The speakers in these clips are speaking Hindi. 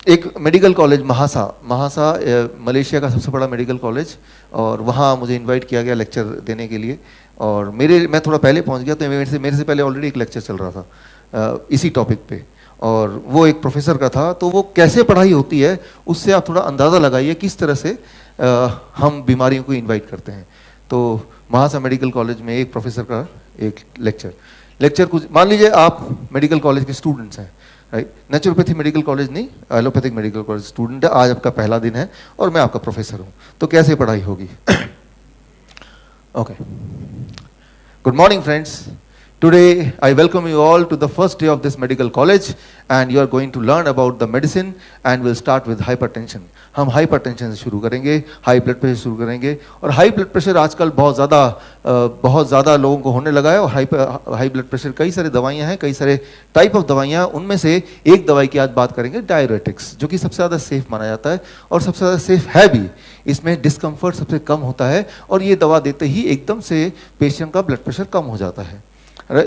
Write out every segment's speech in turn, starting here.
एक मेडिकल कॉलेज महासा मलेशिया का सबसे बड़ा मेडिकल कॉलेज, और वहाँ मुझे इनवाइट किया गया लेक्चर देने के लिए। और मैं थोड़ा पहले पहुँच गया, तो मेरे से पहले ऑलरेडी एक लेक्चर चल रहा था इसी टॉपिक पे, और वो एक प्रोफेसर का था। तो वो कैसे पढ़ाई होती है उससे आप थोड़ा अंदाज़ा लगाइए किस तरह से हम बीमारियों को इन्वाइट करते हैं। तो महासा मेडिकल कॉलेज में एक प्रोफेसर का एक लेक्चर कुछ, मान लीजिए आप मेडिकल कॉलेज के स्टूडेंट्स हैं, राइट। नेचुरोपैथी मेडिकल कॉलेज नहीं, एलोपैथिक मेडिकल कॉलेज स्टूडेंट है। आज आपका पहला दिन है और मैं आपका प्रोफेसर हूँ, तो कैसे पढ़ाई होगी। Okay, good morning friends. Today I welcome you all to the first day of this medical college, and you are going to learn about the medicine, and we'll start with hypertension. हम hypertension से शुरू करेंगे, हाई ब्लड प्रेशर शुरू करेंगे। और हाई ब्लड प्रेशर आजकल बहुत ज़्यादा लोगों को होने लगा है। और हाई ब्लड प्रेशर कई सारी दवाइयाँ हैं, कई सारे टाइप ऑफ दवाइयाँ। उनमें से एक दवाई की आज बात करेंगे, डायरेटिक्स, जो कि सबसे ज़्यादा सेफ माना जाता है और सबसे ज़्यादा सेफ है भी। इसमें डिस्कम्फर्ट सबसे कम होता है और ये दवा देते ही एकदम से पेशेंट का ब्लड प्रेशर कम हो जाता है।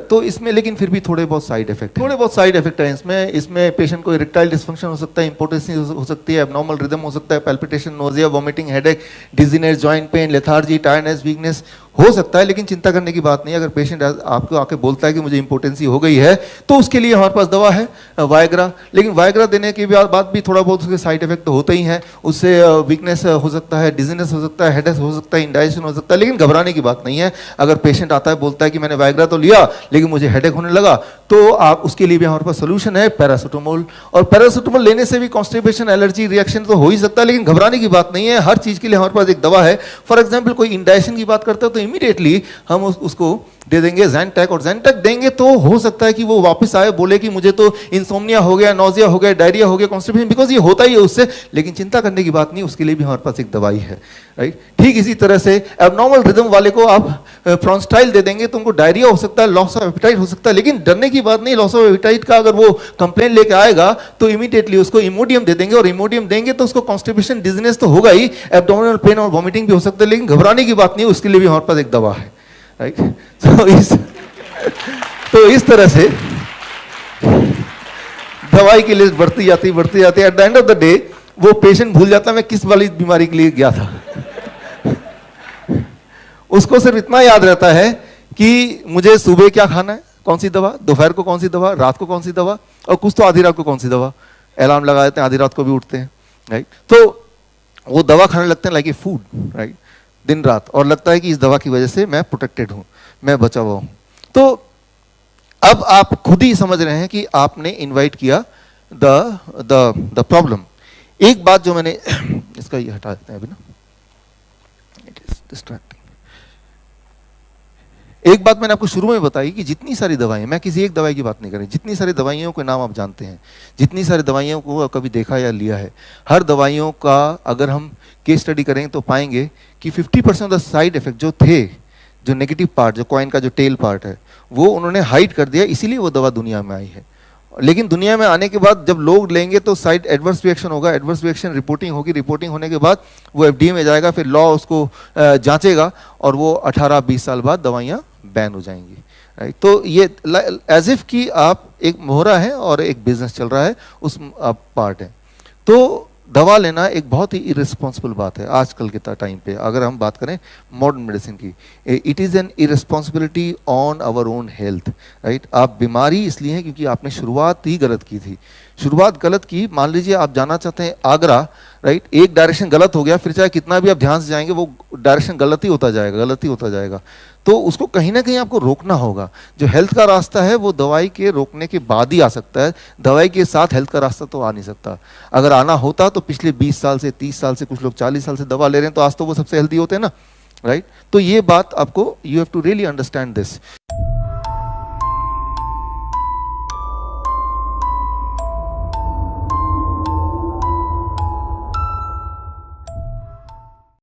तो इसमें लेकिन फिर भी थोड़े बहुत साइड इफेक्ट हैं इसमें पेशेंट को इरेक्टाइल डिस्फंक्शन हो सकता है, इंपोर्टेंसी हो सकती है, एबनॉर्मल रिदम हो सकता है, palpitation, nausea, vomiting, headache, dizziness, joint pain, lethargy, tiredness, weakness हो सकता है। लेकिन चिंता करने की बात नहीं है। अगर पेशेंट आपको आके बोलता है कि मुझे इंपोर्टेंसी हो गई है, तो उसके लिए हमारे पास दवा है वायग्रा। लेकिन वायग्रा देने के बाद भी थोड़ा बहुत उसके साइड इफेक्ट तो होते ही हैं। उससे वीकनेस हो सकता है, डिजीनेस हो सकता है, हेडेक हो सकता है, इंडाइजेशन हो सकता है। लेकिन घबराने की बात नहीं है। अगर पेशेंट आता है बोलता है कि मैंने वायग्रा तो लिया लेकिन मुझे हेडेक होने लगा, तो आप उसके लिए भी हमारे पास सोल्यूशन है, पैरासिटामोल। और पैरासिटामोल लेने से भी कॉन्स्टिपेशन, एलर्जी रिएक्शन तो हो ही सकता है, लेकिन घबराने की बात नहीं है। हर चीज के लिए हमारे पास एक दवा है। फॉर एग्जाम्पल कोई इंडाइजेशन की बात करता है तो इमीडिएटली हम उसको दे देंगे ज़ैंटैक, और ज़ैंटैक देंगे तो हो सकता है कि वो वापस आए बोले कि मुझे तो इंसोम्निया हो गया, नोजिया हो गया, डायरिया हो गया, कॉन्स्टिपेशन, बिकॉज ये होता ही है उससे। लेकिन चिंता करने की बात नहीं, उसके लिए भी हमारे पास एक दवाई है, राइट। ठीक इसी तरह से एबनॉर्मल रिदम वाले को आप फ्रॉन्स्टाइल दे देंगे तो उनको डायरिया हो सकता है, लॉस ऑफ एपेटाइट हो सकता है। लेकिन डरने की बात नहीं, लॉस ऑफ एपेटाइट का अगर वो कंप्लेन लेके आएगा तो इमीडिएटली उसको इमोडियम दे देंगे, और इमोडियम देंगे तो उसको कॉन्स्टिपेशन, डिजीनेस तो होगा ही, एब्डोमिनल पेन और वॉमिटिंग भी हो सकता है। लेकिन घबराने की बात नहीं, उसके लिए भी हमारे पास एक दवा है, राइट। तो इस तरह से दवाई की लिस्ट बढ़ती जाती है। At the end of the day वो पेशेंट भूल जाता है मैं किस वाली बीमारी के लिए गया था। उसको सिर्फ इतना याद रहता है कि मुझे सुबह क्या खाना है, कौन सी दवा, दोपहर को कौन सी दवा, रात को कौन सी दवा, और कुछ तो आधी रात को कौन सी दवा। अलार्म लगा देते हैं, आधी रात को भी उठते हैं, राइट। तो वो दवा खाने लगते हैं लाइक ए फूड, राइट, दिन रात। और लगता है कि इस दवा की वजह से मैं प्रोटेक्टेड हूं, मैं बचा हुआ हूं। तो अब आप खुद ही समझ रहे हैं कि आपने इनवाइट किया द प्रॉब्लम। एक बात जो मैंने इसका ये हटा देते हैं अभी ना, इट इज डिस्ट्रैक्टिंग। एक बात मैंने आपको शुरू में बताई कि जितनी सारी दवाएं, मैं किसी एक दवाई की बात नहीं कर रही, जितनी सारी दवाइयों के नाम आप जानते हैं, जितनी सारी दवाइयों को कभी देखा या लिया है, हर दवाइयों का अगर हम केस स्टडी करें तो पाएंगे कि 50% ऑफ द साइड इफेक्ट जो थे, जो नेगेटिव पार्ट, जो कॉइन का जो टेल पार्ट है, वो उन्होंने हाइड कर दिया, इसीलिए वो दवा दुनिया में आई है। लेकिन दुनिया में आने के बाद जब लोग लेंगे तो साइड एडवर्स रिएक्शन होगा, एडवर्स रिएक्शन रिपोर्टिंग होगी, रिपोर्टिंग होने के बाद वो FDA में जाएगा, फिर लॉ उसको जांचेगा, और वो 18-20 साल बाद दवाइयाँ बैन हो जाएंगी, राइट। तो ये एज इफ कि आप एक मोहरा है और एक बिजनेस चल रहा है, उस पार्ट है। तो दवा लेना एक बहुत ही इरेस्पॉन्सिबल बात है आजकल के टाइम पे। अगर हम बात करें मॉडर्न मेडिसिन की, it is an irresponsibility on our own health, right. आप बीमारी इसलिए हैं क्योंकि आपने शुरुआत ही गलत की थी। शुरुआत गलत की, मान लीजिए आप जाना चाहते हैं आगरा, राइट, एक डायरेक्शन गलत हो गया, फिर चाहे कितना भी आप ध्यान से जाएंगे वो डायरेक्शन गलत ही होता जाएगा। तो उसको कहीं ना कहीं आपको रोकना होगा। जो हेल्थ का रास्ता है वो दवाई के रोकने के बाद ही आ सकता है, दवाई के साथ हेल्थ का रास्ता तो आ नहीं सकता। अगर आना होता तो पिछले 20 साल से, 30 साल से, कुछ लोग 40 साल से दवा ले रहे हैं, तो आज तो वो सबसे हेल्दी होते हैं ना, राइट। तो ये बात आपको, you have to really understand this.